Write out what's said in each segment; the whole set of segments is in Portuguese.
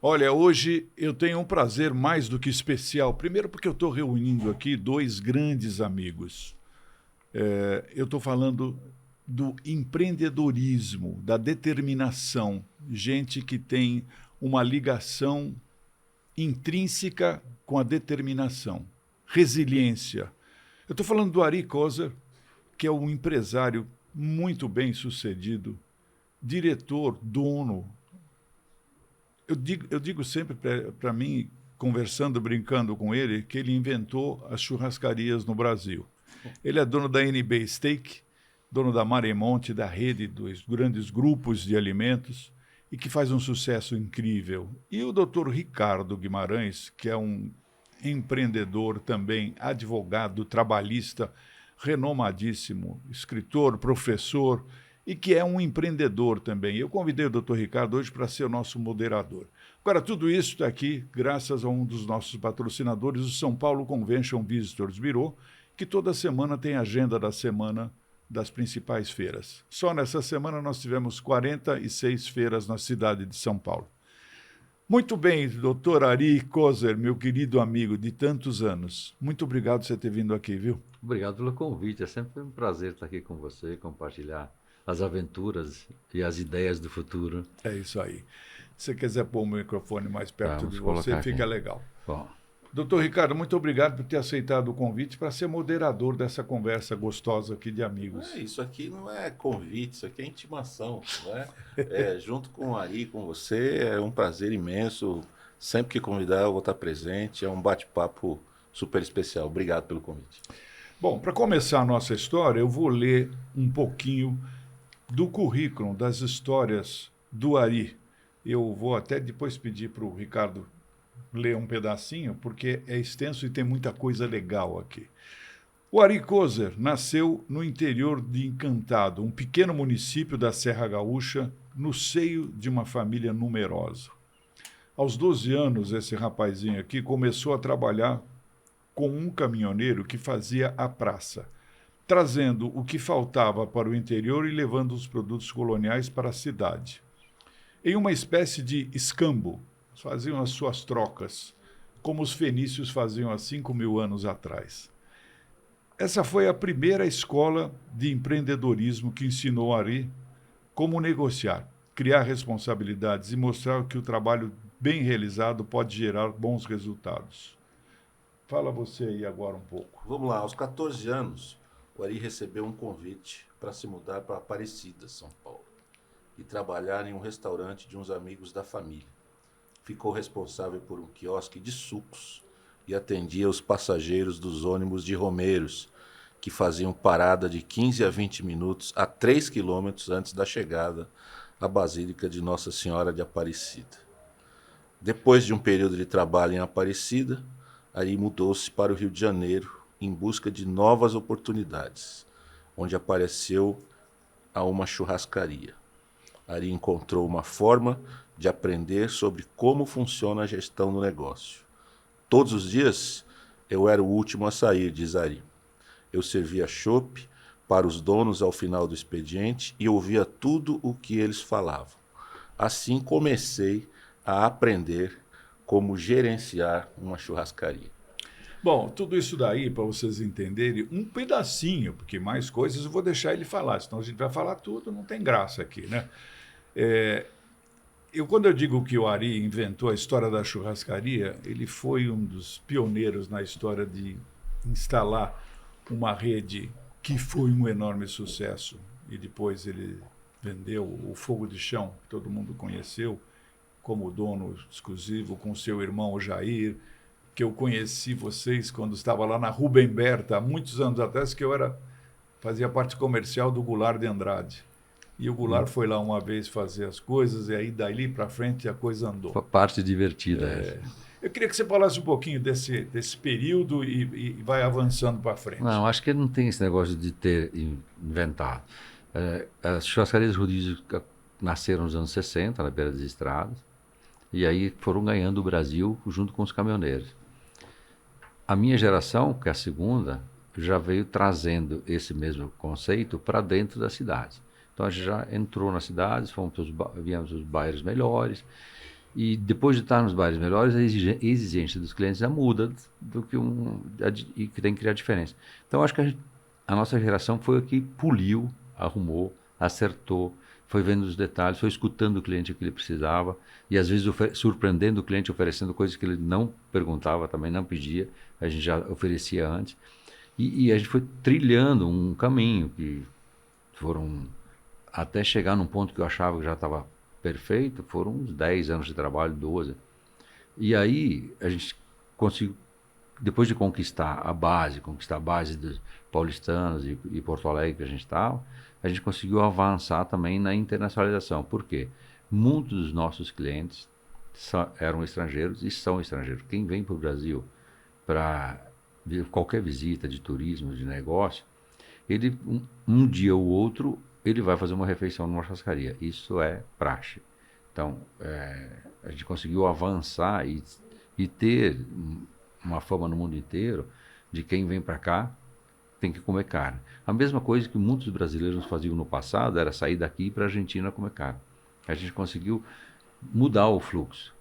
Olha, hoje eu tenho um prazer mais do que especial. Primeiro, porque eu estou reunindo aqui dois grandes amigos. Eu estou falando do empreendedorismo, da determinação. Gente que tem uma ligação intrínseca com a determinação. Resiliência. Eu estou falando do Ari Kozer, que é um empresário muito bem sucedido, diretor, dono. Eu digo sempre para mim, conversando, brincando com ele, que ele inventou as churrascarias no Brasil. Ele é dono da NB Steak, dono da Maremonte, da rede dos grandes grupos de alimentos, e que faz um sucesso incrível. E o doutor Ricardo Guimarães, que é um empreendedor também, advogado, trabalhista, renomadíssimo, escritor, professor, e que é um empreendedor também. Eu convidei o doutor Ricardo hoje para ser o nosso moderador. Agora, tudo isso está aqui graças a um dos nossos patrocinadores, o São Paulo Convention Visitors Bureau, que toda semana tem a agenda da semana das principais feiras. Só nessa semana nós tivemos 46 feiras na cidade de São Paulo. Muito bem, doutor Ari Kozer, meu querido amigo de tantos anos. Muito obrigado por você ter vindo aqui, viu? Obrigado pelo convite. É sempre um prazer estar aqui com você, compartilhar as aventuras e as ideias do futuro. É isso aí. Se você quiser pôr o microfone mais perto Vamos de você, colocar fica aqui. legal. Bom, Doutor Ricardo, muito obrigado por ter aceitado o convite para ser moderador dessa conversa gostosa aqui de amigos. Isso aqui não é convite, isso aqui é intimação, né? Junto com o Ari, com você, é um prazer imenso. Sempre que convidar, eu vou estar presente. É um bate-papo super especial. Obrigado pelo convite. Bom, para começar a nossa história, eu vou ler um pouquinho do currículo, das histórias do Ari. Eu vou até depois pedir para o Ricardo ler um pedacinho, porque é extenso e tem muita coisa legal aqui. O Ari Kozer nasceu no interior de Encantado, um pequeno município da Serra Gaúcha, no seio de uma família numerosa. Aos 12 anos, esse rapazinho aqui começou a trabalhar com um caminhoneiro que fazia a praça, trazendo o que faltava para o interior e levando os produtos coloniais para a cidade. Em uma espécie de escambo, faziam as suas trocas, como os fenícios faziam há 5.000 anos atrás. Essa foi a primeira escola de empreendedorismo que ensinou a Ari como negociar, criar responsabilidades e mostrar que o trabalho bem realizado pode gerar bons resultados. Fala você aí agora um pouco. Vamos lá, aos 14 anos, o Ari recebeu um convite para se mudar para Aparecida, São Paulo, e trabalhar em um restaurante de uns amigos da família. Ficou responsável por um quiosque de sucos e atendia os passageiros dos ônibus de Romeiros, que faziam parada de 15 a 20 minutos a 3 quilômetros antes da chegada à Basílica de Nossa Senhora de Aparecida. Depois de um período de trabalho em Aparecida, Ari mudou-se para o Rio de Janeiro em busca de novas oportunidades, onde apareceu a uma churrascaria. Ari encontrou uma forma de aprender sobre como funciona a gestão do negócio. Todos os dias eu era o último a sair, diz Ari. Eu servia chopp para os donos ao final do expediente e ouvia tudo o que eles falavam. Assim comecei a aprender como gerenciar uma churrascaria. Bom, tudo isso daí, para vocês entenderem, um pedacinho, porque mais coisas eu vou deixar ele falar, senão a gente vai falar tudo, não tem graça aqui, né? Quando eu digo que o Ari inventou a história da churrascaria, ele foi um dos pioneiros na história de instalar uma rede que foi um enorme sucesso. E depois ele vendeu o Fogo de Chão, que todo mundo conheceu, como dono exclusivo, com seu irmão o Jair, que eu conheci vocês quando estava lá na Rubem Berta, há muitos anos atrás, que fazia parte comercial do Goulart de Andrade. E o Goulart foi lá uma vez fazer as coisas, e aí dali para frente a coisa andou. parte divertida essa. Eu queria que você falasse um pouquinho desse período e vai avançando para frente. Não, acho que não tem esse negócio de ter inventado. As churrascarias rodízio nasceram nos anos 60, na beira das estradas, e aí foram ganhando o Brasil junto com os caminhoneiros. A minha geração, que é a segunda, já veio trazendo esse mesmo conceito para dentro da cidade. Então a gente já entrou nas cidades, viemos os bairros melhores E depois de estar nos bares melhores, a exigência dos clientes já muda do que e que tem que criar diferença. Então, acho que a nossa geração foi a que poliu, arrumou, acertou, foi vendo os detalhes, foi escutando o cliente o que ele precisava e às vezes surpreendendo o cliente, oferecendo coisas que ele não perguntava, também não pedia, a gente já oferecia antes. E a gente foi trilhando um caminho que foram até chegar num ponto que eu achava que já estava perfeito, foram uns 10 anos de trabalho, 12. E aí a gente conseguiu, depois de conquistar a base dos paulistanos e Porto Alegre que a gente estava, a gente conseguiu avançar também na internacionalização. Por quê? Muitos dos nossos clientes eram estrangeiros e são estrangeiros. Quem vem para o Brasil para qualquer visita de turismo, de negócio, ele um dia ou outro ele vai fazer uma refeição numa churrascaria. Isso é praxe. Então, a gente conseguiu avançar e ter uma fama no mundo inteiro de quem vem para cá tem que comer carne. A mesma coisa que muitos brasileiros faziam no passado era sair daqui para a Argentina comer carne. A gente conseguiu mudar o fluxo.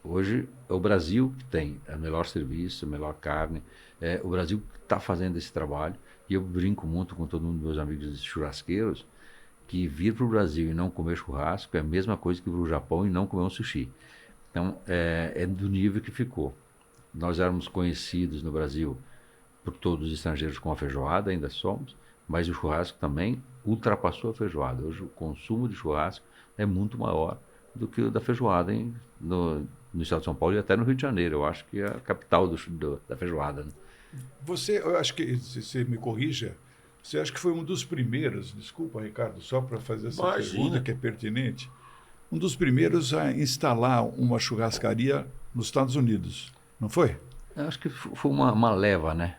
Hoje é o Brasil que tem o melhor serviço, a melhor carne. É o Brasil que está fazendo esse trabalho. E eu brinco muito com todos os meus amigos churrasqueiros que vir para o Brasil e não comer churrasco é a mesma coisa que ir para o Japão e não comer um sushi. Então, é do nível que ficou. Nós éramos conhecidos no Brasil por todos os estrangeiros com a feijoada, ainda somos, mas o churrasco também ultrapassou a feijoada. Hoje o consumo de churrasco é muito maior do que o da feijoada no estado de São Paulo e até no Rio de Janeiro. Eu acho que é a capital da feijoada. Né? Eu acho que, se você me corrija, você acha que foi um dos primeiros, desculpa, Ricardo, só para fazer essa pergunta que é pertinente, um dos primeiros a instalar uma churrascaria nos Estados Unidos, não foi? Eu acho que foi uma leva, né?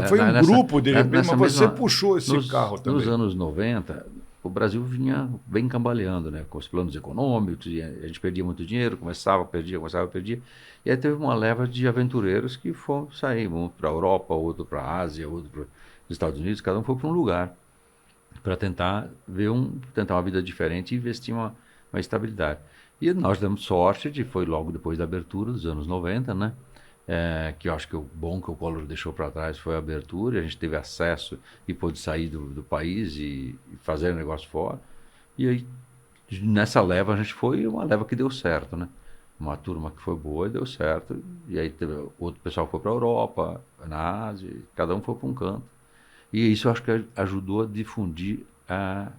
Foi um grupo, de repente, mas você puxou esse carro também. Nos anos 90, o Brasil vinha bem cambaleando, né? Com os planos econômicos, e a gente perdia muito dinheiro, começava, perdia. E aí teve uma leva de aventureiros que sair, um para a Europa, outro para a Ásia, outro para os Estados Unidos, cada um foi para um lugar para tentar tentar uma vida diferente e investir uma estabilidade. E nós demos sorte foi logo depois da abertura dos anos 90, né? Que eu acho que o bom que o Collor deixou para trás foi a abertura, a gente teve acesso e pôde sair do país e fazer negócio fora. E aí, nessa leva, a gente foi uma leva que deu certo, né? Uma turma que foi boa e deu certo. E aí teve outro pessoal que foi para a Europa, na Ásia, cada um foi para um canto. E isso eu acho que ajudou a difundir a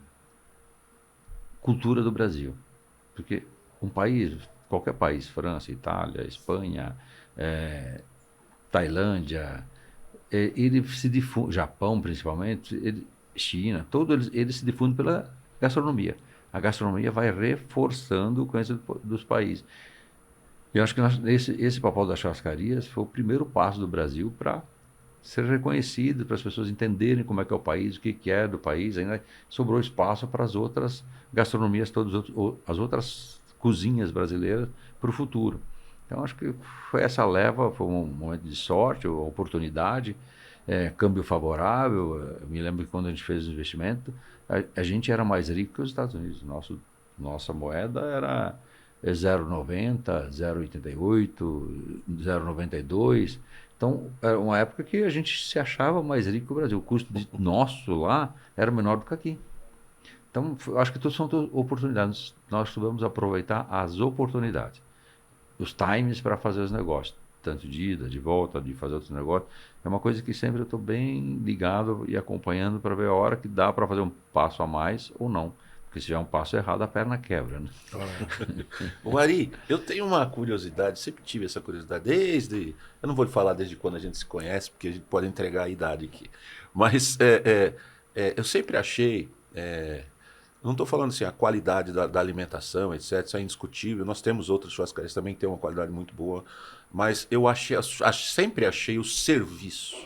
cultura do Brasil. Porque qualquer país, França, Itália, Espanha, Tailândia, ele se difunde, Japão principalmente, China, todos eles se difundem pela gastronomia. A gastronomia vai reforçando o conhecimento dos países. Eu acho que esse papel das churrascarias foi o primeiro passo do Brasil para ser reconhecido, para as pessoas entenderem como é que é o país, o que é do país. Ainda sobrou espaço para as outras gastronomias, as outras cozinhas brasileiras para o futuro. Então, acho que foi essa leva, foi um momento de sorte, oportunidade, câmbio favorável. Eu me lembro que quando a gente fez o investimento, a gente era mais rico que os Estados Unidos. Nossa moeda era 0,90, 0,88, 0,92. Então, era uma época que a gente se achava mais rico que o Brasil. O custo nosso lá era menor do que aqui. Então, acho que tudo são oportunidades. Nós soubemos aproveitar as oportunidades. Os times para fazer os negócios, tanto de ida, de volta, de fazer outros negócios, é uma coisa que sempre eu estou bem ligado e acompanhando para ver a hora que dá para fazer um passo a mais ou não. Porque se tiver um passo errado, a perna quebra, né? Ô Ari, eu tenho uma curiosidade, sempre tive essa curiosidade, eu não vou falar desde quando a gente se conhece, porque a gente pode entregar a idade aqui, mas eu sempre achei... não estou falando assim, a qualidade da alimentação, etc., isso é indiscutível. Nós temos outras churrascarias também que têm uma qualidade muito boa, mas eu sempre achei o serviço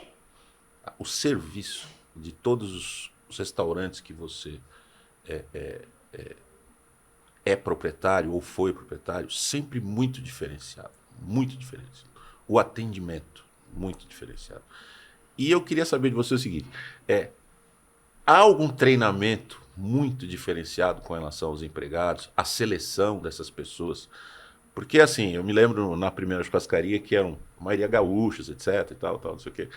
de todos os restaurantes que você é proprietário ou foi proprietário, sempre muito diferenciado, muito diferenciado. O atendimento, muito diferenciado. E eu queria saber de você o seguinte, há algum treinamento muito diferenciado com relação aos empregados, a seleção dessas pessoas, Porque, assim, eu me lembro na primeira churrascaria que eram a maioria gaúchos, etc, e tal, não sei o quê.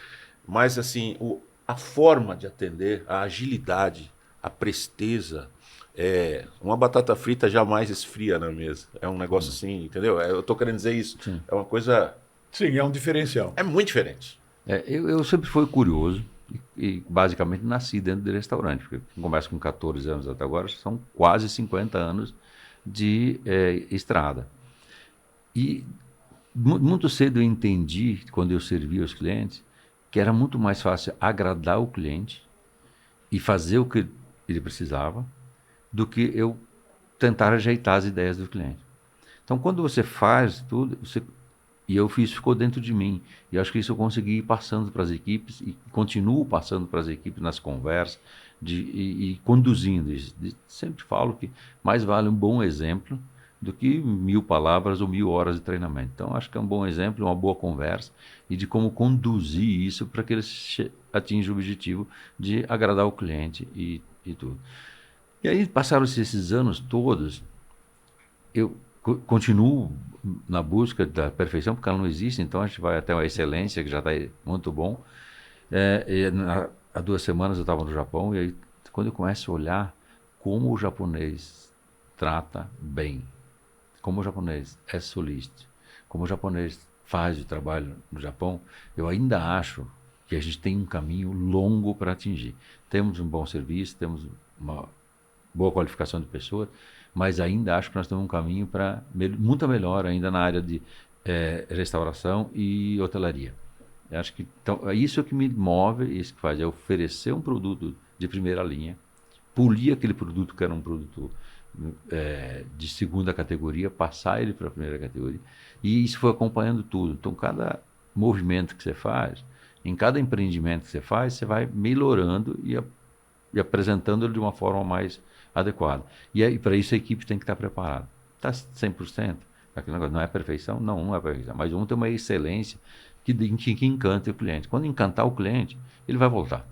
Mas, assim, a forma de atender, a agilidade, a presteza, uma batata frita jamais esfria na mesa. É um negócio assim, entendeu? Eu tô querendo dizer isso. Sim. É uma coisa... Sim, é um diferencial. É muito diferente. Eu sempre fui curioso e basicamente nasci dentro de restaurante, porque começo com 14 anos até agora, são quase 50 anos de estrada. E muito cedo eu entendi, quando eu servia os clientes, que era muito mais fácil agradar o cliente e fazer o que ele precisava do que eu tentar ajeitar as ideias do cliente. Então, quando você faz tudo, e eu fiz, ficou dentro de mim. E acho que isso eu consegui ir passando para as equipes e continuo passando para as equipes nas conversas e conduzindo isso. Sempre falo que mais vale um bom exemplo do que 1000 palavras ou 1000 horas de treinamento. Então, acho que é um bom exemplo, uma boa conversa e de como conduzir isso para que eles atinjam o objetivo de agradar o cliente e tudo. E aí, passaram-se esses anos todos, eu continuo na busca da perfeição, porque ela não existe, então a gente vai até uma excelência, que já está muito bom. Há 2 semanas eu estava no Japão, e aí, quando eu começo a olhar como o japonês trata bem, como o japonês é solícito, como o japonês faz o trabalho no Japão, eu ainda acho que a gente tem um caminho longo para atingir. Temos um bom serviço, temos uma boa qualificação de pessoas, mas ainda acho que nós temos um caminho para muito melhor ainda na área de restauração e hotelaria. Eu acho que então, é isso que me move, isso que faz, é oferecer um produto de primeira linha, polir aquele produto que era um produto de segunda categoria, passar ele para a primeira categoria, e isso foi acompanhando tudo. Então, cada movimento que você faz, em cada empreendimento que você faz, você vai melhorando e apresentando ele de uma forma mais adequada. E para isso a equipe tem que estar preparada. Está 100%? Aquele negócio não é perfeição? Não, não é perfeição. Mas vamos ter uma excelência que encante o cliente. Quando encantar o cliente, ele vai voltar.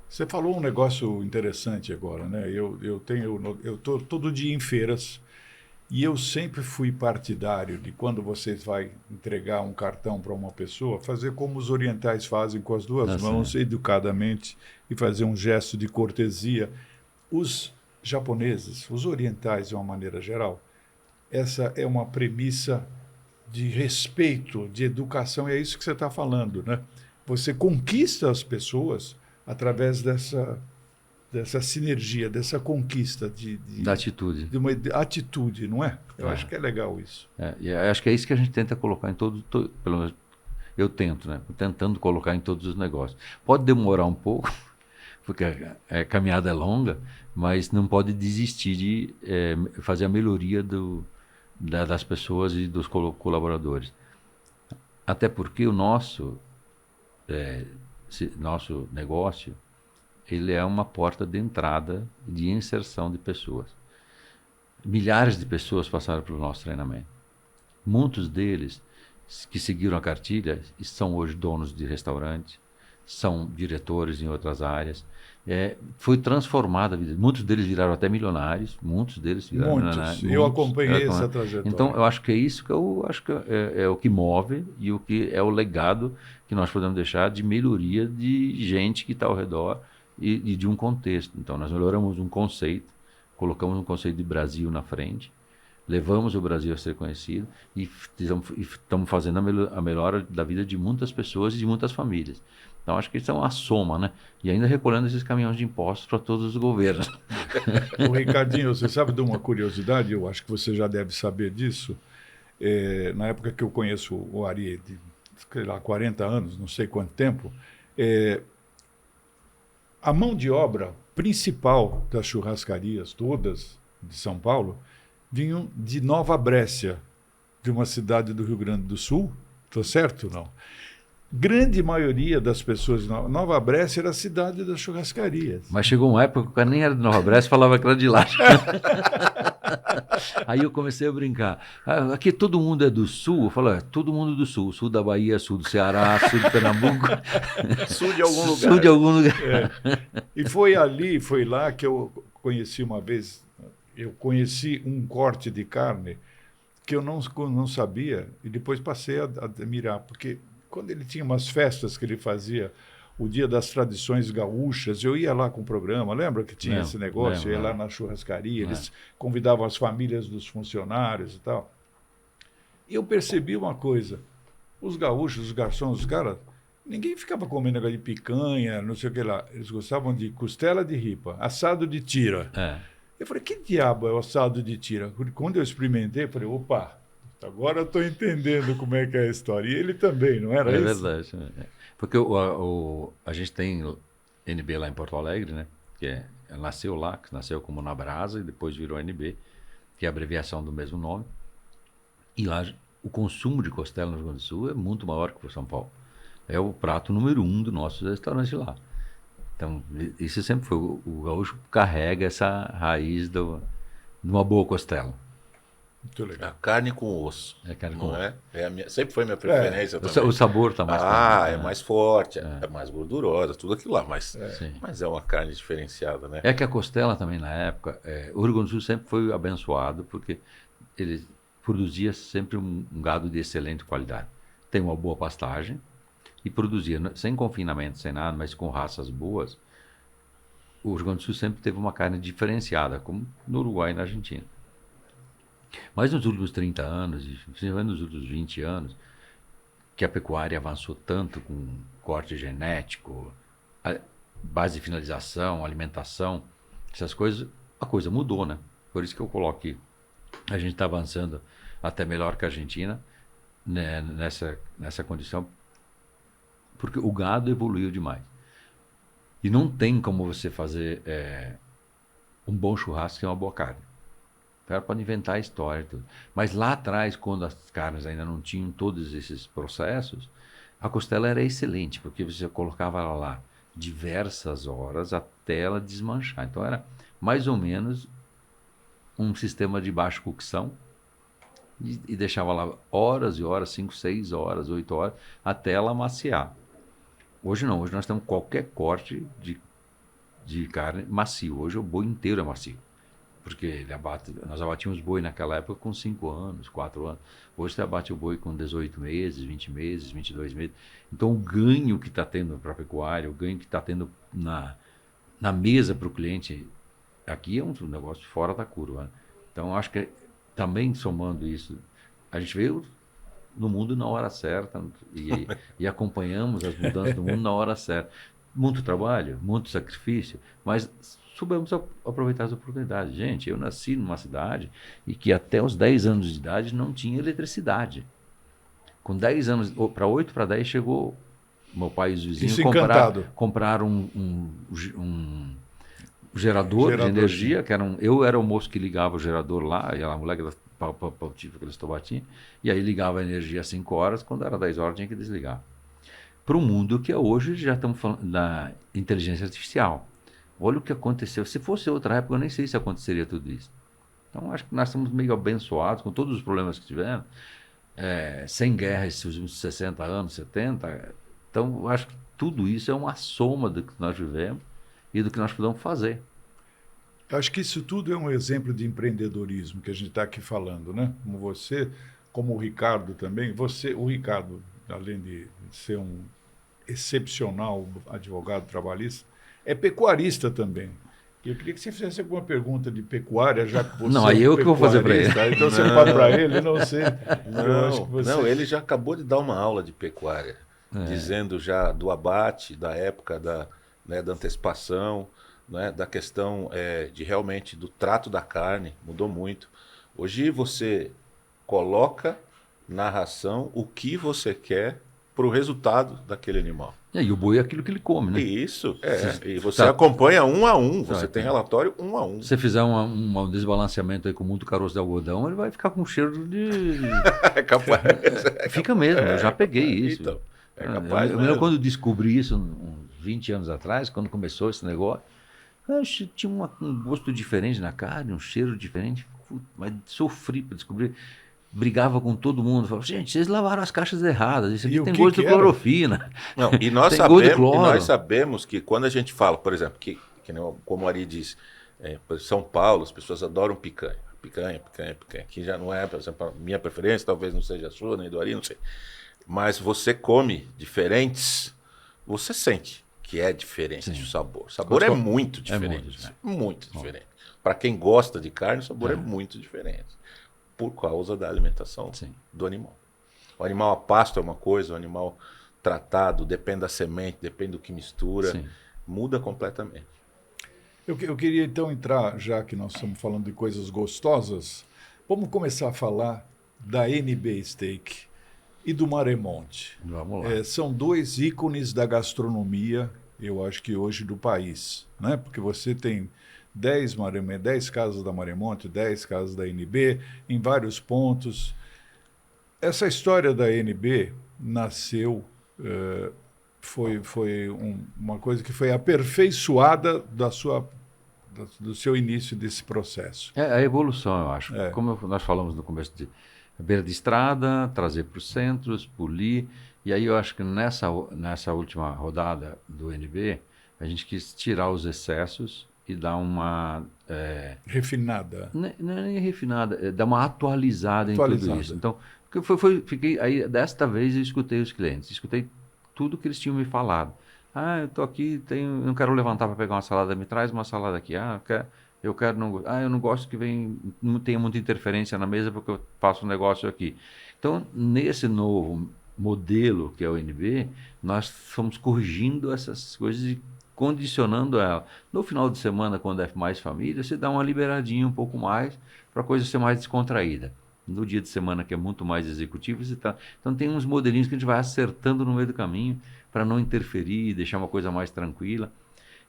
Você falou um negócio interessante agora, né? Eu estou todo dia em feiras e eu sempre fui partidário de quando você vai entregar um cartão para uma pessoa, fazer como os orientais fazem com as duas mãos, educadamente, e fazer um gesto de cortesia. Os japoneses, os orientais de uma maneira geral, essa é uma premissa de respeito, de educação, e é isso que você está falando, né? Você conquista as pessoas através dessa sinergia, dessa conquista da atitude. De uma atitude, não é? Eu acho que é legal isso. E acho que é isso que a gente tenta colocar em pelo menos eu tento, né? Tentando colocar em todos os negócios. Pode demorar um pouco, porque a caminhada é longa, mas não pode desistir de fazer a melhoria das pessoas e dos colaboradores. Até porque o nosso negócio, ele é uma porta de entrada de inserção de pessoas. Milhares de pessoas passaram pelo nosso treinamento. Muitos deles que seguiram a cartilha são hoje donos de restaurante, são diretores em outras áreas. Foi transformada a vida. Muitos deles viraram até milionários. Milionários. Eu acompanhei essa trajetória. Então, eu acho que é isso que eu acho que é o que move e o que é o legado que nós podemos deixar de melhoria de gente que está ao redor e de um contexto. Então, nós melhoramos um conceito, colocamos um conceito de Brasil na frente, levamos o Brasil a ser conhecido e estamos fazendo a melhora da vida de muitas pessoas e de muitas famílias. Então, acho que isso é uma soma, né? E ainda recolhendo esses caminhões de impostos para todos os governos. Ô, Ricardinho, você sabe de uma curiosidade? Eu acho que você já deve saber disso. Na época que eu conheço o Ari, de, sei lá, 40 anos, não sei quanto tempo, a mão de obra principal das churrascarias todas de São Paulo vinham de Nova Brécia, de uma cidade do Rio Grande do Sul. Estou certo ou não? Grande maioria das pessoas de Nova Brécia era a cidade das churrascarias. Mas chegou uma época que o cara nem era de Nova Brécia, falava que era de lá. Aí eu comecei a brincar. Aqui todo mundo é do Sul. Eu falo, todo mundo do Sul. Sul da Bahia, Sul do Ceará, Sul de Pernambuco. Sul de algum lugar. Sul de algum lugar. E foi lá que eu conheci uma vez, eu conheci um corte de carne que eu não sabia e depois passei a admirar, porque quando ele tinha umas festas que ele fazia, o Dia das Tradições Gaúchas, eu ia lá com o programa, lembra que tinha esse negócio? Eu ia lá na churrascaria, eles convidavam as famílias dos funcionários e tal. E eu percebi uma coisa, os gaúchos, os garçons, os caras, ninguém ficava comendo negócio de picanha, não sei o que lá, eles gostavam de costela de ripa, assado de tira. Eu falei, que diabo é o assado de tira? Quando eu experimentei, eu falei, opa, agora eu estou entendendo como é que é a história. E ele também, não era isso? É verdade. Porque a gente tem NB lá em Porto Alegre, né? Que nasceu lá, que nasceu como Na Brasa e depois virou NB, que é a abreviação do mesmo nome. E lá o consumo de costela no Rio Grande do Sul é muito maior que o São Paulo. É o prato número 1 do nosso restaurante lá. Então, isso sempre foi. O gaúcho carrega essa raiz de uma boa costela. Muito legal. A carne com osso. É carne não com é? Sempre foi minha preferência também. O sabor está mais... é mais forte, é mais gordurosa, tudo aquilo lá. Mas é uma carne diferenciada, né? É que a costela também, na época, o Rio Grande do Sul sempre foi abençoado, porque ele produzia sempre um gado de excelente qualidade. Tem uma boa pastagem, e produzia, sem confinamento, sem nada, mas com raças boas. O Rio Grande do Sul sempre teve uma carne diferenciada, como no Uruguai e na Argentina. Mas nos últimos 30 anos, e principalmente nos últimos 20 anos, que a pecuária avançou tanto com corte genético, base de finalização, alimentação, essas coisas, a coisa mudou, né? Por isso que eu coloco aqui. A gente está avançando até melhor que a Argentina, né, nessa condição, porque o gado evoluiu demais. E não tem como você fazer um bom churrasco sem uma boa carne. O cara pode inventar a história e tudo. Mas lá atrás, quando as carnes ainda não tinham todos esses processos, a costela era excelente, porque você colocava ela lá diversas horas até ela desmanchar. Então era mais ou menos um sistema de baixa cocção e deixava lá horas e horas, 5, 6 horas, 8 horas, até ela amaciar. Hoje não, hoje nós temos qualquer corte de carne macio. Hoje o boi inteiro é macio. Porque nós abatíamos boi naquela época com 5 anos, 4 anos. Hoje você abate o boi com 18 meses, 20 meses, 22 meses. Então o ganho que está tendo para a pecuária, o ganho que está tendo na mesa para o cliente, aqui é um negócio fora da curva. Então acho que também somando isso, a gente veio no mundo na hora certa e acompanhamos as mudanças do mundo na hora certa. Muito trabalho, muito sacrifício, mas soubemos aproveitar as oportunidades. Gente, eu nasci numa cidade e que até os 10 anos de idade não tinha eletricidade. Com 10 anos, para 8 para 10, chegou meu pai e os vizinhos compraram um gerador de energia, que eu era o moço que ligava o gerador lá, e a mulher aqueles tobatinhos, e aí ligava a energia às 5 horas, quando era 10 horas tinha que desligar. Para o mundo que é hoje, já estamos falando da inteligência artificial. Olha o que aconteceu. Se fosse outra época, eu nem sei se aconteceria tudo isso. Então, acho que nós estamos meio abençoados com todos os problemas que tivemos, sem guerra esses últimos 60 anos, 70. Então, acho que tudo isso é uma soma do que nós vivemos e do que nós podemos fazer. Eu acho que isso tudo é um exemplo de empreendedorismo que a gente está aqui falando, né? Como você, como o Ricardo também. O Ricardo, além de ser um excepcional advogado trabalhista, é pecuarista também. Eu queria que você fizesse alguma pergunta de pecuária, já que você não, aí eu que vou fazer para ele. Então você fala para ele, não sei. Não, ele já acabou de dar uma aula de pecuária, dizendo já do abate, da época da antecipação, né, da questão de realmente do trato da carne, mudou muito. Hoje você coloca na ração o que você quer para o resultado daquele animal. E o boi é aquilo que ele come, né? Isso, e você acompanha 1 a 1, você tem relatório 1 a 1. Se você fizer um desbalanceamento aí com muito caroço de algodão, ele vai ficar com cheiro de... É capaz. Fica mesmo, eu já peguei isso. Então, é capaz eu lembro quando descobri isso, uns 20 anos atrás, quando começou esse negócio, tinha um gosto diferente na carne, um cheiro diferente, mas sofri para descobrir. Brigava com todo mundo, falava, gente, vocês lavaram as caixas erradas, isso aqui tem gosto de clorofina. Não, e nós sabemos que quando a gente fala, por exemplo, como o Ari disse, São Paulo, as pessoas adoram picanha. picanha. Que já não é, por exemplo, a minha preferência, talvez não seja a sua, nem do Ari, não sei. Mas você come diferentes, você sente que é diferente o sabor. O sabor é muito diferente. Muito diferente. Para quem gosta de carne, o sabor é muito diferente. Por causa da alimentação do animal. O animal a pasto é uma coisa, o animal tratado, depende da semente, depende do que mistura, muda completamente. Eu queria então entrar, já que nós estamos falando de coisas gostosas, vamos começar a falar da NB Steak e do Maremonte. Vamos lá. São dois ícones da gastronomia, eu acho que hoje, do país, né? Porque você tem 10 casas da Maremonte, 10 casas da NB, em vários pontos. Essa história da NB nasceu, foi uma coisa que foi aperfeiçoada do seu início desse processo. É a evolução, eu acho. Como nós falamos no começo de beira de estrada, trazer para os centros, polir. E aí eu acho que nessa última rodada do NB, a gente quis tirar os excessos e dar uma... refinada. Não é nem refinada, dar uma atualizada em tudo isso. Então, fiquei aí, desta vez eu escutei os clientes, escutei tudo que eles tinham me falado. Eu estou aqui, não quero levantar para pegar uma salada, me traz uma salada aqui. Eu não gosto que não tenha muita interferência na mesa porque eu faço um negócio aqui. Então, nesse novo modelo que é o NB, nós fomos corrigindo essas coisas e condicionando ela. No final de semana, quando é mais família, você dá uma liberadinha um pouco mais para a coisa ser mais descontraída. No dia de semana, que é muito mais executivo, então tem uns modelinhos que a gente vai acertando no meio do caminho para não interferir, deixar uma coisa mais tranquila.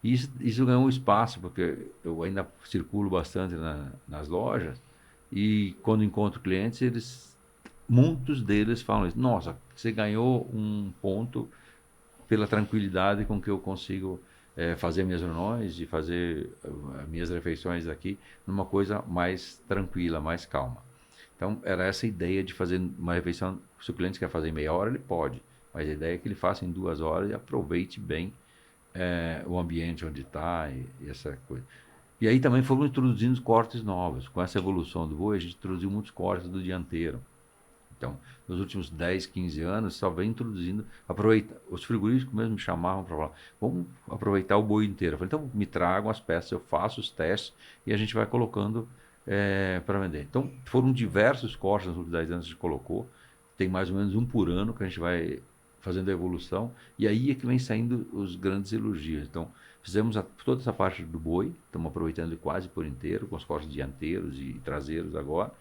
E isso ganhou um espaço, porque eu ainda circulo bastante nas lojas e quando encontro clientes, muitos deles falam isso. Nossa, você ganhou um ponto pela tranquilidade com que eu consigo fazer minhas reuniões e fazer minhas refeições aqui numa coisa mais tranquila, mais calma. Então, era essa ideia de fazer uma refeição. Se o cliente quer fazer em meia hora, ele pode. Mas a ideia é que ele faça em 2 horas e aproveite bem o ambiente onde está e essa coisa. E aí também fomos introduzindo cortes novos. Com essa evolução do boi, a gente introduziu muitos cortes do dianteiro. Então, nos últimos 10, 15 anos, só vem introduzindo. Os frigoríficos mesmo me chamavam para falar, vamos aproveitar o boi inteiro. Eu falei, então me tragam as peças, eu faço os testes e a gente vai colocando para vender. Então, foram diversos cortes nos últimos 10 anos que a gente colocou. Tem mais ou menos um por ano que a gente vai fazendo a evolução. E aí é que vem saindo os grandes elogios. Então, fizemos toda essa parte do boi, estamos aproveitando ele quase por inteiro, com os cortes dianteiros e traseiros agora.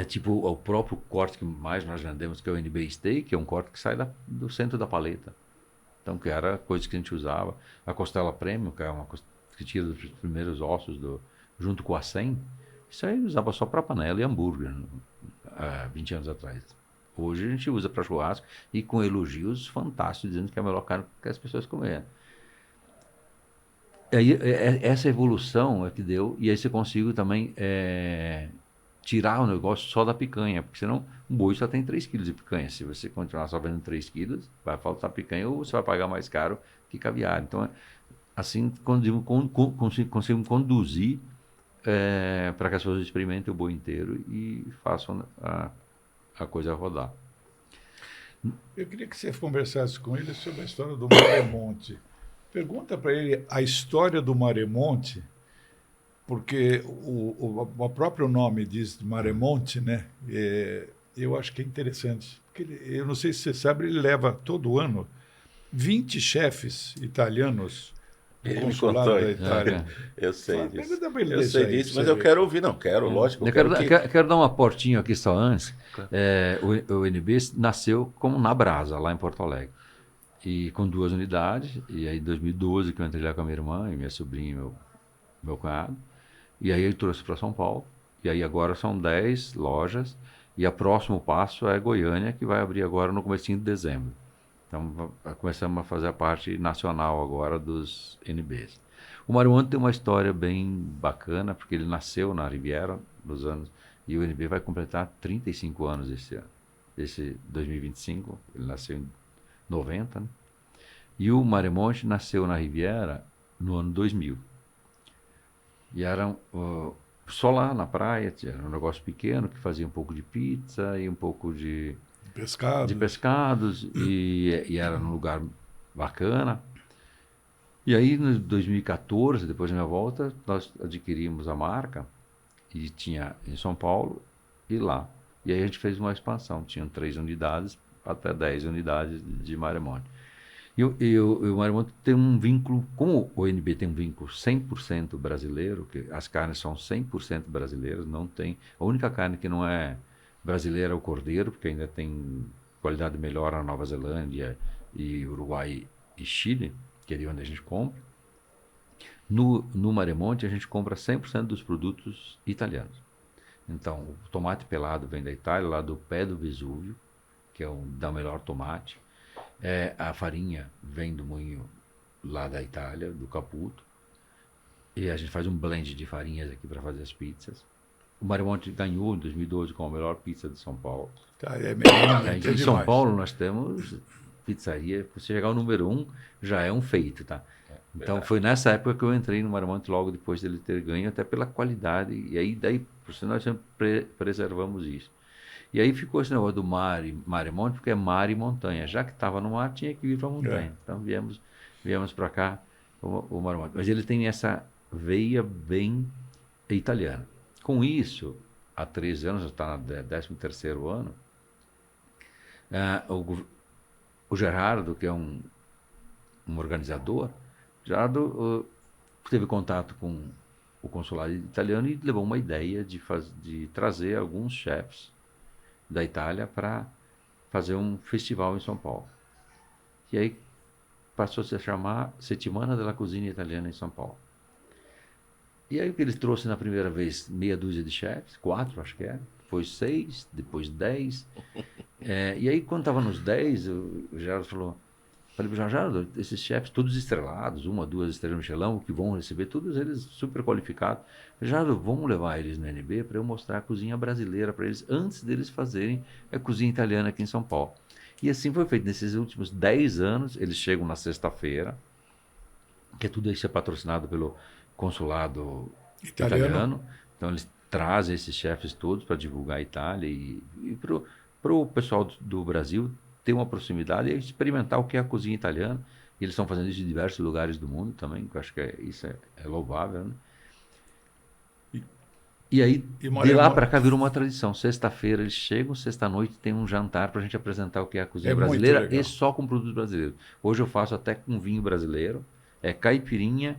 Tipo o próprio corte que mais nós vendemos, que é o NB Steak, que é um corte que sai do centro da paleta. Então, que era coisa que a gente usava. A costela premium, que é uma que tira dos primeiros ossos junto com a 100, isso aí usava só para panela e hambúrguer, há 20 anos atrás. Hoje a gente usa para churrasco e com elogios fantásticos, dizendo que é a melhor carne que as pessoas comerem. Aí, essa evolução é que deu, e aí você consegue também tirar o negócio só da picanha, porque senão um boi só tem 3 quilos de picanha. Se você continuar só vendendo 3 quilos, vai faltar picanha ou você vai pagar mais caro que caviar. Então, assim, conseguimos conduzir para que as pessoas experimentem o boi inteiro e façam a coisa rodar. Eu queria que você conversasse com ele sobre a história do Maremonte. Pergunta para ele a história do Maremonte, porque o próprio nome diz Maremonte, né? Eu acho que é interessante. Porque eu não sei se você sabe, ele leva todo ano 20 chefes italianos do consulado da Itália. Eu sei disso. Eu sei disso, mas eu quero ouvir, lógico. Quero dar uma portinha aqui só antes. Claro. O NB nasceu como na Brasa, lá em Porto Alegre. E com 2 unidades, e aí em 2012 que eu entrei lá com a minha irmã e minha sobrinha e meu cunhado, e aí eu trouxe para São Paulo, e aí agora são 10 lojas, e o próximo passo é Goiânia, que vai abrir agora no comecinho de dezembro. Então começamos a fazer a parte nacional agora dos NBs. O Maremonte tem uma história bem bacana, porque ele nasceu na Riviera nos anos, e o NB vai completar 35 anos esse ano, esse 2025, ele nasceu em 90, né? E o Maremonte nasceu na Riviera no ano 2000. E só lá na praia, era um negócio pequeno que fazia um pouco de pizza e um pouco de Pescado. pescados e era num lugar bacana. E aí, em 2014, depois da minha volta, nós adquirimos a marca e tinha em São Paulo e lá. E aí a gente fez uma expansão, tinham 3 unidades até 10 unidades de Marimonte. E o Marimonte tem um vínculo, como o ONB tem um vínculo 100% brasileiro, que as carnes são 100% brasileiras, não tem, a única carne que não é brasileira é o cordeiro, porque ainda tem qualidade melhor na Nova Zelândia e Uruguai e Chile, que é de onde a gente compra. No Marimonte a gente compra 100% dos produtos italianos. Então, o tomate pelado vem da Itália, lá do pé do Vesúvio, que é o da melhor tomate. A farinha vem do moinho lá da Itália, do Caputo. E a gente faz um blend de farinhas aqui para fazer as pizzas. O Marimonte ganhou em 2012 com a melhor pizza de São Paulo. Tá, realmente é Em São demais. Paulo nós temos pizzaria, se você chegar ao número 1, já é um feito, tá? Então foi nessa época que eu entrei no Marimonte, logo depois dele ter ganho, até pela qualidade. E aí, daí, por isso nós sempre preservamos isso. E aí ficou esse negócio do mar e porque é mar e montanha. Já que estava no mar, tinha que vir para a montanha. Então viemos para cá o Marimonte. Mas ele tem essa veia bem italiana. Com isso, há 13 anos, já está no 13º ano, o Gerardo, que é um organizador, Gerardo teve contato com o consulado italiano e levou uma ideia de trazer alguns chefs da Itália para fazer um festival em São Paulo. E aí passou a se chamar Settimana della Cucina Italiana em São Paulo. E aí o que ele trouxe na primeira vez, meia dúzia de chefs, 4 acho que era, depois 6, depois 10. E aí quando estava nos 10, o Gerardo falei para o Gerardo, esses chefs todos estrelados, 1 ou 2 estrelas Michelin, que vão receber, todos eles super qualificados. Gerardo, vamos levar eles no NB para eu mostrar a cozinha brasileira para eles, antes deles fazerem a cozinha italiana aqui em São Paulo. E assim foi feito. Nesses últimos 10 anos, eles chegam na sexta-feira, que é tudo isso é patrocinado pelo consulado italiano. Então eles trazem esses chefes todos para divulgar a Itália e para o pessoal do Brasil ter uma proximidade e experimentar o que é a cozinha italiana. E eles estão fazendo isso em diversos lugares do mundo também, que eu acho que isso é louvável, né? E aí, de lá para cá virou uma tradição. Sexta-feira eles chegam, sexta-noite tem um jantar para a gente apresentar o que é a cozinha brasileira e só com produtos brasileiros. Hoje eu faço até com vinho brasileiro, caipirinha,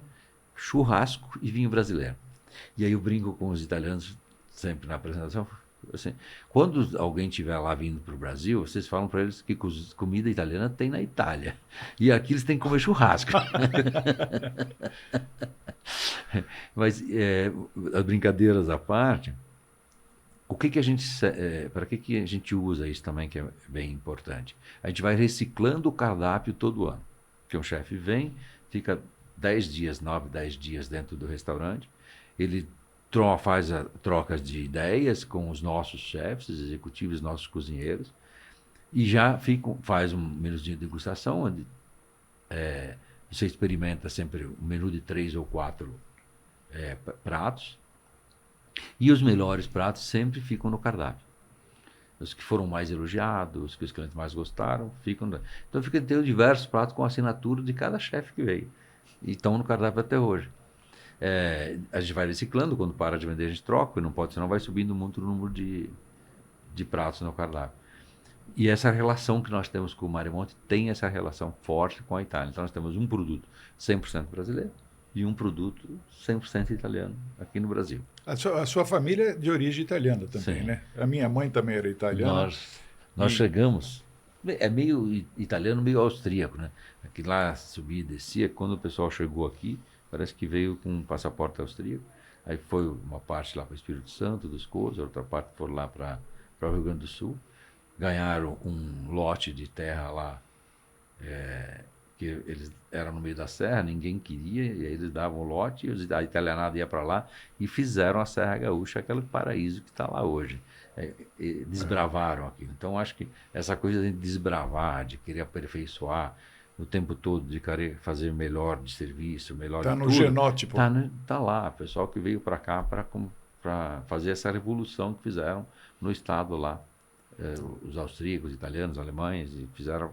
churrasco e vinho brasileiro. E aí eu brinco com os italianos sempre na apresentação. Assim, quando alguém estiver lá vindo para o Brasil, vocês falam para eles que comida italiana tem na Itália. E aqui eles têm que comer churrasco. Mas, as brincadeiras à parte, para que a gente usa isso também, que é bem importante? A gente vai reciclando o cardápio todo ano. Porque um chefe vem, fica 10 dias, 9, 10 dias dentro do restaurante, ele faz trocas de ideias com os nossos chefes, executivos, nossos cozinheiros, e já faz um menuzinho de degustação, onde você experimenta sempre um menu de 3 ou 4 pratos, e os melhores pratos sempre ficam no cardápio. Os que foram mais elogiados, os que os clientes mais gostaram, ficam. Então tem diversos pratos com assinatura de cada chefe que veio, e estão no cardápio até hoje. A gente vai reciclando, quando para de vender a gente troca, e não pode, senão vai subindo muito o número de pratos no cardápio. E essa relação que nós temos com o Marimonte tem essa relação forte com a Itália. Então nós temos um produto 100% brasileiro e um produto 100% italiano aqui no Brasil. A sua família é de origem italiana também, Sim. né? A minha mãe também era italiana. Nós chegamos, é meio italiano, meio austríaco, né? Aqui lá subia e descia, quando o pessoal chegou aqui, parece que veio com um passaporte austríaco. Aí foi uma parte lá para o Espírito Santo, dos Coros, outra parte foram lá para o Rio Grande do Sul. Ganharam um lote de terra lá, que eles eram no meio da serra, ninguém queria, e aí eles davam o lote, e a italianada ia para lá e fizeram a Serra Gaúcha, aquele paraíso que está lá hoje. Desbravaram aquilo. Então, acho que essa coisa de desbravar, de querer aperfeiçoar o tempo todo, de querer fazer melhor de serviço, melhor de tudo. Está no genótipo. Está lá, o pessoal que veio para cá para fazer essa revolução que fizeram no Estado lá. Os austríacos, italianos, alemães, e fizeram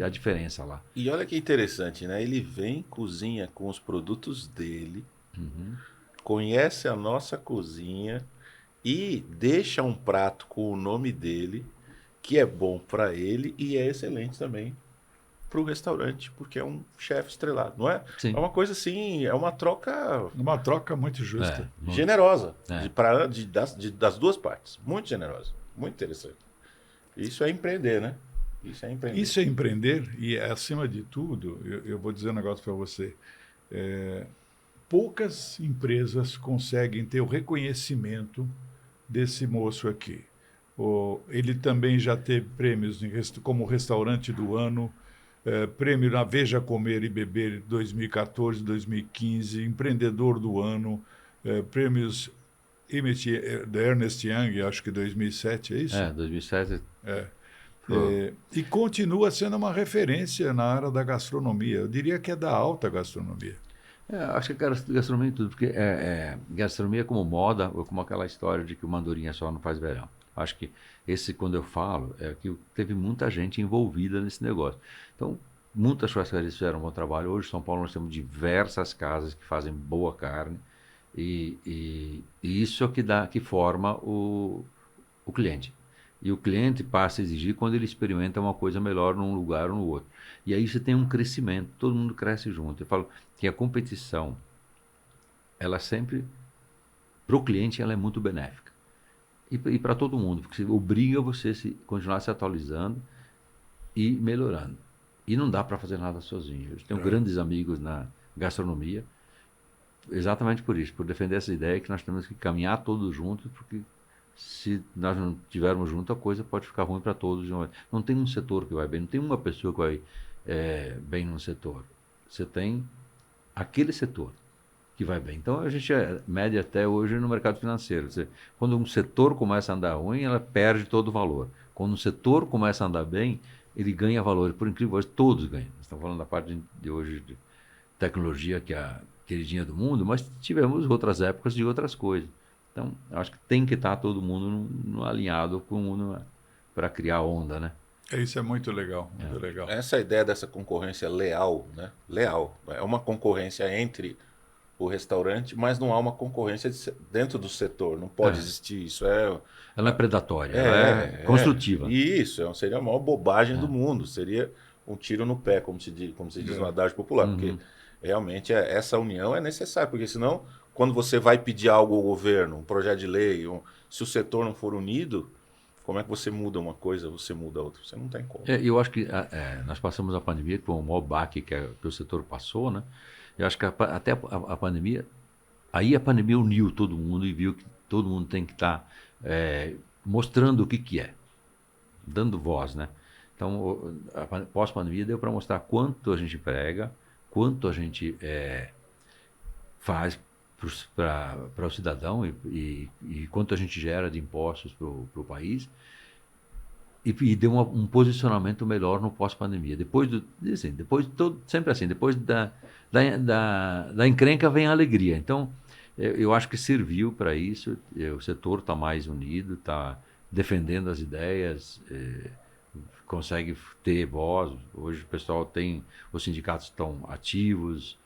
a diferença lá. E olha que interessante, né? Ele vem, cozinha com os produtos dele, conhece a nossa cozinha e deixa um prato com o nome dele, que é bom para ele e é excelente também para o restaurante, porque é um chefe estrelado, não é? Sim. É uma coisa assim, é uma troca Uma troca muito justa. generosa, É. das duas partes. Muito generosa, muito interessante. Isso é empreender, né? Isso é empreender. Isso é empreender e, acima de tudo, eu vou dizer um negócio para você. Poucas empresas conseguem ter o reconhecimento desse moço aqui. Ele também já teve prêmios como restaurante do ano, prêmio na Veja Comer e Beber 2014, 2015, empreendedor do ano, prêmios da Ernst Young, acho que 2007, é isso? 2007. E continua sendo uma referência na área da gastronomia. Eu diria que é da alta gastronomia. Acho que gastronomia em tudo, porque gastronomia como moda, ou como aquela história de que uma andorinha só não faz verão. Acho que quando eu falo, é que teve muita gente envolvida nesse negócio. Então, muitas churrascarias fizeram um bom trabalho. Hoje, em São Paulo, nós temos diversas casas que fazem boa carne. E isso é o que forma o cliente. E o cliente passa a exigir quando ele experimenta uma coisa melhor num lugar ou no outro. E aí você tem um crescimento, todo mundo cresce junto. Eu falo que a competição, ela sempre, para o cliente, ela é muito benéfica. E para todo mundo, porque obriga você a continuar se atualizando e melhorando. E não dá para fazer nada sozinho. Eu tenho grandes amigos na gastronomia, exatamente por isso, por defender essa ideia que nós temos que caminhar todos juntos, porque se nós não estivermos juntos, a coisa pode ficar ruim para todos. Não tem um setor que vai bem, não tem uma pessoa que vai bem num setor. Você tem aquele setor que vai bem. Então, a gente mede até hoje no mercado financeiro. Quando um setor começa a andar ruim, ela perde todo o valor. Quando um setor começa a andar bem, ele ganha valor. Por incrível que pareça, todos ganham. Estamos falando da parte de hoje de tecnologia, que é a queridinha do mundo, mas tivemos outras épocas de outras coisas. Então, acho que tem que estar todo mundo alinhado com o mundo para criar onda, né? Isso é muito legal, muito legal. Essa ideia dessa concorrência leal, né? Leal. É uma concorrência entre o restaurante, mas não há uma concorrência dentro do setor. Não pode existir isso. Ela não é predatória, ela é construtiva. Isso, seria a maior bobagem do mundo. Seria um tiro no pé, como se diz no adágio popular. Porque realmente essa união é necessária, porque senão, quando você vai pedir algo ao governo, um projeto de lei, se o setor não for unido, como é que você muda uma coisa, você muda outra? Você não tem como. Eu acho que nós passamos a pandemia, que foi o maior baque que o setor passou, né? Eu acho que até a pandemia, aí a pandemia uniu todo mundo e viu que todo mundo tem que estar mostrando o que é, dando voz, né? Então, pós-pandemia deu para mostrar quanto a gente prega, quanto a gente faz para o cidadão e quanto a gente gera de impostos para o país. E deu um posicionamento melhor no pós-pandemia. Sempre assim, depois da encrenca vem a alegria. Então, eu acho que serviu para isso. O setor está mais unido, está defendendo as ideias, consegue ter voz. Hoje o pessoal os sindicatos estão ativos,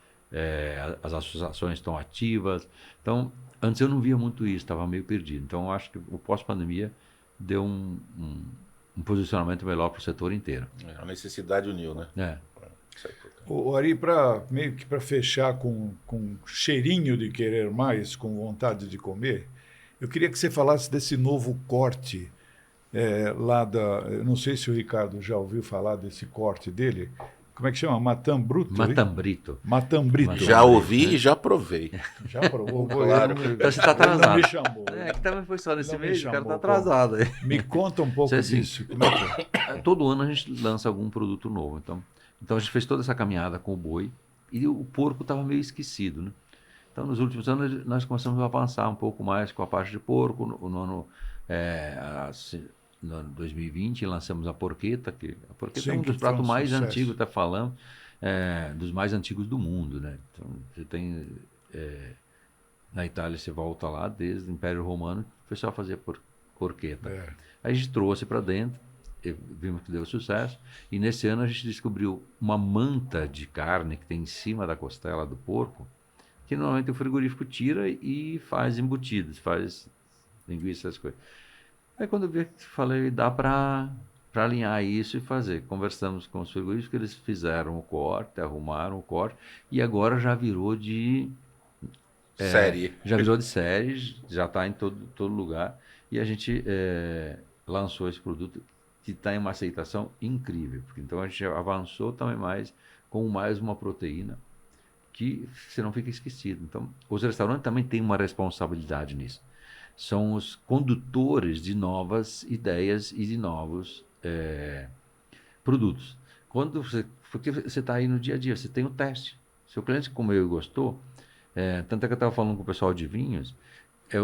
as associações estão ativas. Então, antes eu não via muito isso, estava meio perdido. Então, eu acho que o pós-pandemia deu um posicionamento melhor para o setor inteiro. A necessidade uniu, né? Ari, meio que para fechar com cheirinho de querer mais, com vontade de comer, eu queria que você falasse desse novo corte eu não sei se o Ricardo já ouviu falar desse corte dele. Como é que chama? Matambrito? Matambrito. Já ouvi e já provei. Já provou? Claro. Então você está atrasado. Não me chamou. Que também foi só nesse mês, o cara está chamou, atrasado. Me conta um pouco disso. Como é que é? Todo ano a gente lança algum produto novo. Então a gente fez toda essa caminhada com o boi e o porco estava meio esquecido, né? Então nos últimos anos nós começamos a avançar um pouco mais com a parte de porco. No ano 2020 lançamos a porqueta, que a porqueta é um dos pratos mais antigos, está falando, dos mais antigos do mundo, né? Então você tem Na Itália você volta lá, desde o Império Romano, o pessoal fazia porqueta. É. Aí a gente trouxe para dentro, vimos que deu sucesso, e nesse ano a gente descobriu uma manta de carne que tem em cima da costela do porco, que normalmente o frigorífico tira e faz embutidos, faz linguiça, essas coisas. Aí quando eu vi, falei, dá para alinhar isso e fazer. Conversamos com os frigoríficos, eles fizeram o corte, arrumaram o corte, e agora já virou de Série. já virou de série, já está em todo lugar. E a gente lançou esse produto que está em uma aceitação incrível. Porque, então a gente avançou também mais com mais uma proteína que você não fica esquecido. Então, os restaurantes também têm uma responsabilidade nisso. São os condutores de novas ideias e de novos produtos. Porque você está aí no dia a dia, você tem o teste. Se o cliente comeu e gostou, tanto é que eu estava falando com o pessoal de vinhos,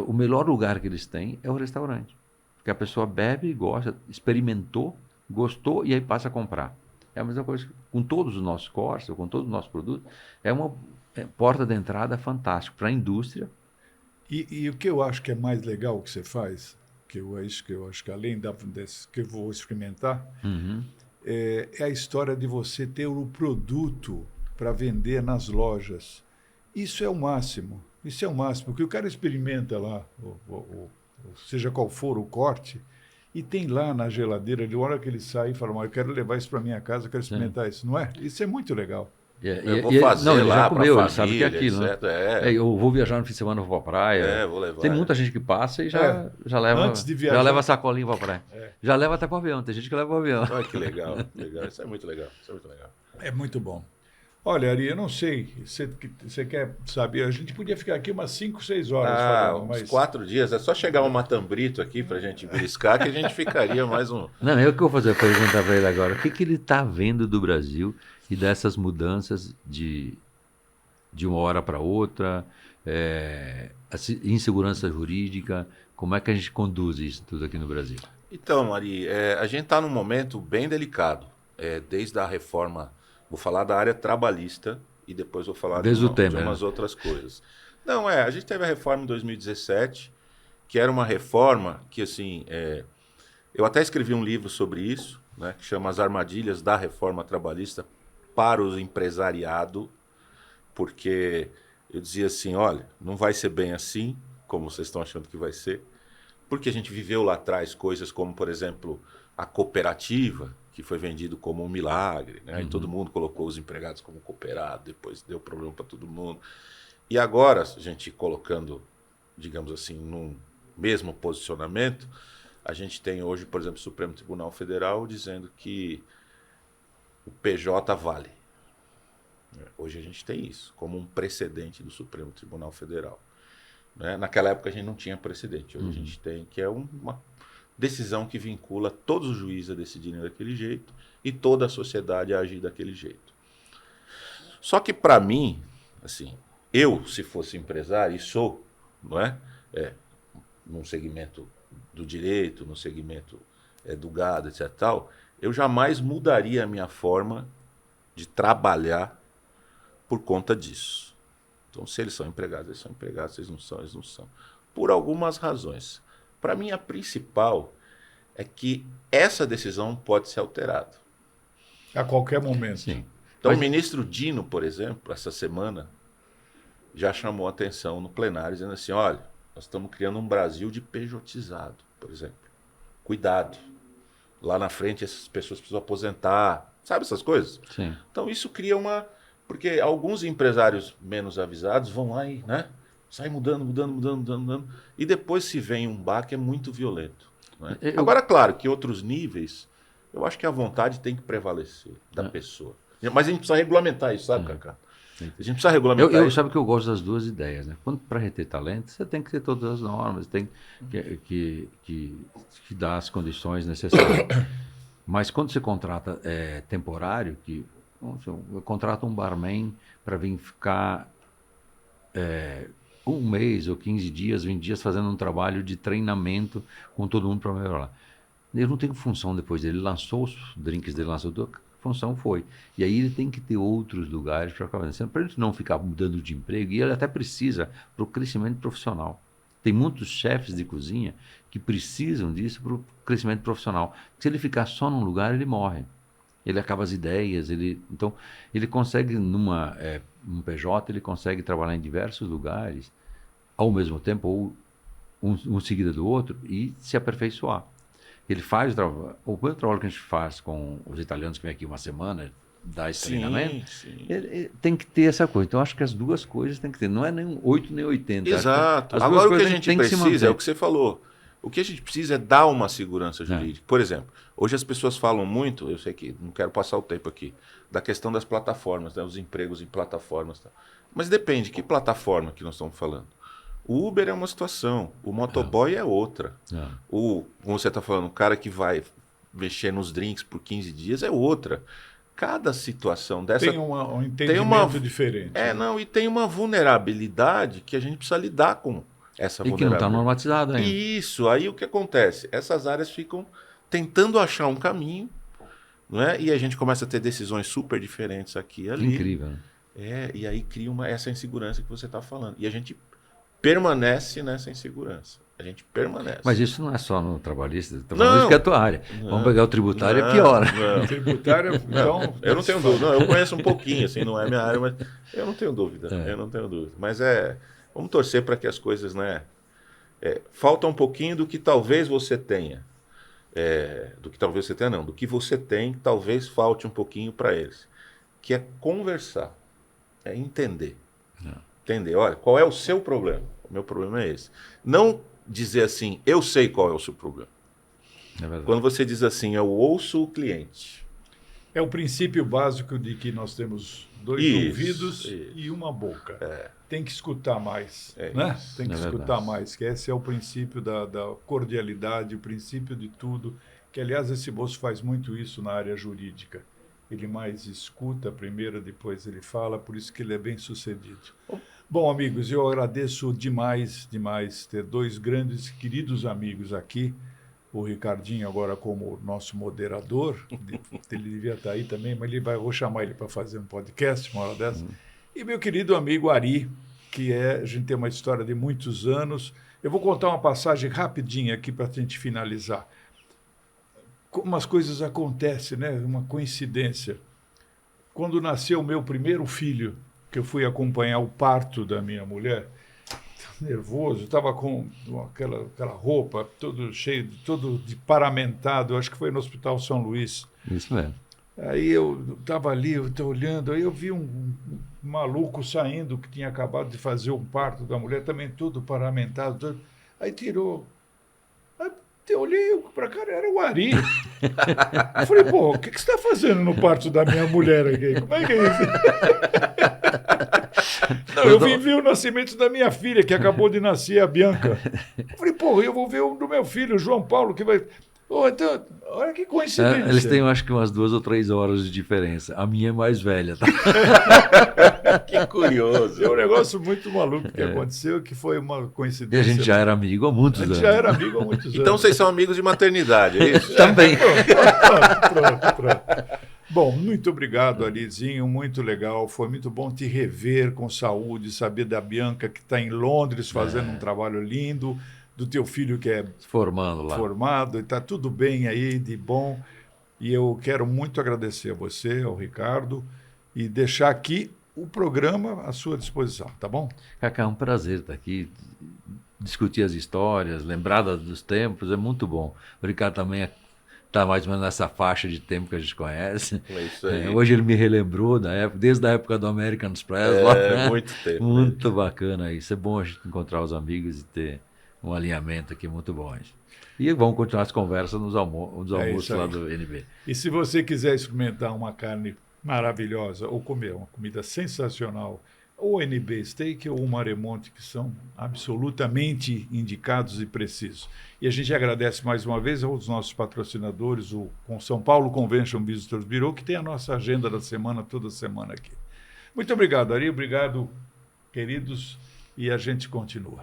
o melhor lugar que eles têm é o restaurante. Porque a pessoa bebe, gosta, experimentou, gostou e aí passa a comprar. É a mesma coisa com todos os nossos cortes, com todos os nossos produtos. É uma porta de entrada fantástica para a indústria. E o que eu acho que é mais legal que você faz, que eu acho que além desse que eu vou experimentar, é a história de você ter o produto para vender nas lojas. Isso é o máximo. Isso é o máximo, porque o cara experimenta lá, seja qual for o corte, e tem lá na geladeira, de hora que ele sai e fala, eu quero levar isso para minha casa, eu quero experimentar isso, não é? Isso é muito legal. Eu vou fazer não, ele lá já comeu, pra ele sabe que é aquilo, etc. né? Eu vou viajar no fim de semana, vou pra praia. Vou levar. Tem muita gente que passa e já leva, Antes de viajar, já leva sacolinha pra praia. Já leva até pro avião, tem gente que leva pro avião. Olha que legal, legal. Isso é muito legal. É muito bom. Olha, Ari, eu não sei, você quer saber, a gente podia ficar aqui umas 5, 6 horas falando, uns 4 dias, é só chegar um matambrito aqui pra gente beliscar que a gente ficaria mais um... Não, eu que vou fazer a pergunta para ele agora. O que ele está vendo do Brasil e dessas mudanças de uma hora para outra, insegurança jurídica, como é que a gente conduz isso tudo aqui no Brasil? Então, Ari, a gente está num momento bem delicado, desde a reforma, vou falar da área trabalhista e depois vou falar de umas outras coisas. Não, a gente teve a reforma em 2017, que era uma reforma que, assim, eu até escrevi um livro sobre isso, né, que chama As Armadilhas da Reforma Trabalhista para o Empresariado, porque eu dizia assim, olha, não vai ser bem assim, como vocês estão achando que vai ser, porque a gente viveu lá atrás coisas como, por exemplo, a cooperativa, que foi vendido como um milagre, né? E todo mundo colocou os empregados como cooperados, depois deu problema para todo mundo. E agora, a gente colocando, digamos assim, num mesmo posicionamento, a gente tem hoje, por exemplo, o Supremo Tribunal Federal dizendo que o PJ vale. Hoje a gente tem isso, como um precedente do Supremo Tribunal Federal. Né? Naquela época a gente não tinha precedente, hoje a gente tem, que é uma decisão que vincula todos os juízes a decidirem daquele jeito e toda a sociedade a agir daquele jeito. Só que para mim, assim, eu, se fosse empresário, e sou, não é? Num segmento do direito, no segmento do gado, etc. tal, eu jamais mudaria a minha forma de trabalhar por conta disso. Então, se eles são empregados, eles são empregados, se eles não são, eles não são. Por algumas razões. Para mim, a principal é que essa decisão pode ser alterada. A qualquer momento. Sim. Então, o ministro Dino, por exemplo, essa semana, já chamou a atenção no plenário, dizendo assim, olha, nós estamos criando um Brasil de pejotizado, por exemplo. Cuidado. Lá na frente, essas pessoas precisam aposentar. Sabe essas coisas? Sim. Então, isso cria uma... Porque alguns empresários menos avisados vão lá e, né? Sai mudando. E depois se vem um baque, é muito violento. Né? Agora, claro, que outros níveis, eu acho que a vontade tem que prevalecer da pessoa. Mas a gente precisa regulamentar isso, sabe, Cacá? A gente precisa regulamentar isso. Sabe que eu gosto das duas ideias, né? Para reter talento, você tem que ter todas as normas, tem que dar as condições necessárias. Mas quando você contrata temporário, eu contrato um barman para vir ficar... um mês ou 15 dias, 20 dias fazendo um trabalho de treinamento com todo mundo para melhorar. Ele não tem função depois dele. Ele lançou os drinks dele, lançou tudo. função foi. E aí ele tem que ter outros lugares para ficar fazendo, para ele não ficar mudando de emprego, e ele até precisa para o crescimento profissional. Tem muitos chefes de cozinha que precisam disso para o crescimento profissional. Se ele ficar só num lugar, ele morre. Ele acaba as ideias, então ele consegue um PJ, ele consegue trabalhar em diversos lugares ao mesmo tempo, ou um seguida do outro, e se aperfeiçoar. Ele faz o mesmo trabalho que a gente faz com os italianos que vêm aqui uma semana, dá esse treinamento, ele tem que ter essa coisa. Então, acho que as duas coisas tem que ter. Não é nem 8 nem 80. Exato. Agora, o que a gente precisa é o que você falou. O que a gente precisa é dar uma segurança jurídica. Por exemplo, hoje as pessoas falam muito, eu sei que não quero passar o tempo aqui, da questão das plataformas, né, os empregos em plataformas. Tá? Mas depende, que plataforma que nós estamos falando? O Uber é uma situação, o motoboy é outra. Como você está falando, o cara que vai mexer nos drinks por 15 dias é outra. Cada situação dessa... Tem um entendimento diferente. E tem uma vulnerabilidade que a gente precisa lidar com essa vulnerabilidade. E que não está normatizado ainda. Isso, aí o que acontece? Essas áreas ficam tentando achar um caminho, não é? E a gente começa a ter decisões super diferentes aqui e ali. Incrível, né? E aí cria essa insegurança que você está falando. E a gente permanece nessa insegurança. A gente permanece. Mas isso não é só no trabalhista. O trabalhista é a tua área. Vamos pegar o tributário, é pior. O tributário, então... Eu não tenho dúvida. Eu conheço um pouquinho, assim, não é minha área, mas eu não tenho dúvida. Eu não tenho dúvida. Mas vamos torcer para que as coisas, né... falta um pouquinho do que talvez você tenha. Do que você tem, talvez falte um pouquinho para eles. Que é conversar. É entender. Entender, olha, qual é o seu problema? O meu problema é esse. Não dizer assim, eu sei qual é o seu problema. Quando você diz assim, eu ouço o cliente. É o princípio básico de que nós temos dois ouvidos e uma boca. Tem que escutar mais. Né? Tem que escutar mais, que esse é o princípio da cordialidade, o princípio de tudo. Que, aliás, esse moço faz muito isso na área jurídica. Ele mais escuta primeiro, depois ele fala, por isso que ele é bem sucedido. Bom, amigos, eu agradeço demais ter dois grandes, queridos amigos aqui. O Ricardinho agora como nosso moderador, ele devia estar aí também, mas vou chamar ele para fazer um podcast uma hora dessa. E meu querido amigo Ari, que a gente tem uma história de muitos anos. Eu vou contar uma passagem rapidinha aqui para a gente finalizar. Como as coisas acontecem, né? Uma coincidência. Quando nasceu o meu primeiro filho, que eu fui acompanhar o parto da minha mulher, nervoso, estava com aquela roupa todo cheio, todo de paramentado, acho que foi no Hospital São Luís. Isso mesmo. Aí eu estava ali, eu estou olhando, aí eu vi um maluco saindo que tinha acabado de fazer um parto da mulher, também tudo paramentado. Aí tirou. Eu olhei para cara, era o Ari. Eu falei, pô, o que você está fazendo no parto da minha mulher aqui? Como é que é isso? Não, eu vim ver o nascimento da minha filha, que acabou de nascer, a Bianca. Eu falei, pô, eu vou ver o do meu filho, o João Paulo, que vai... Oh, então, olha que coincidência. Eles têm, acho que, umas 2 ou 3 horas de diferença. A minha é mais velha, tá? Que curioso. É um negócio muito maluco que aconteceu, que foi uma coincidência. E a gente já era amigo há muitos anos. A gente já era amigo há muitos anos. Então vocês são amigos de maternidade, é isso? Também. Pronto. Bom, muito obrigado, Arizinho, muito legal. Foi muito bom te rever com saúde, saber da Bianca, que está em Londres fazendo um trabalho lindo, do teu filho que é formado, e está tudo bem aí, de bom. E eu quero muito agradecer a você, ao Ricardo, e deixar aqui o programa à sua disposição, tá bom? Cacá, é um prazer estar aqui, discutir as histórias, lembrar dos tempos, é muito bom. O Ricardo também está mais ou menos nessa faixa de tempo que a gente conhece. É isso aí. Hoje ele me relembrou da época, desde a época do American Express. Muito tempo. Muito bacana isso. É bom a gente encontrar os amigos e ter um alinhamento aqui muito bom. E vamos continuar as conversas nos almoços lá do NB. E se você quiser experimentar uma carne maravilhosa ou comer uma comida sensacional, ou NB Steak ou o Maremonte, que são absolutamente indicados e precisos. E a gente agradece mais uma vez aos nossos patrocinadores, o São Paulo Convention Visitors Bureau, que tem a nossa agenda da semana, toda semana aqui. Muito obrigado, Ari. Obrigado, queridos. E a gente continua.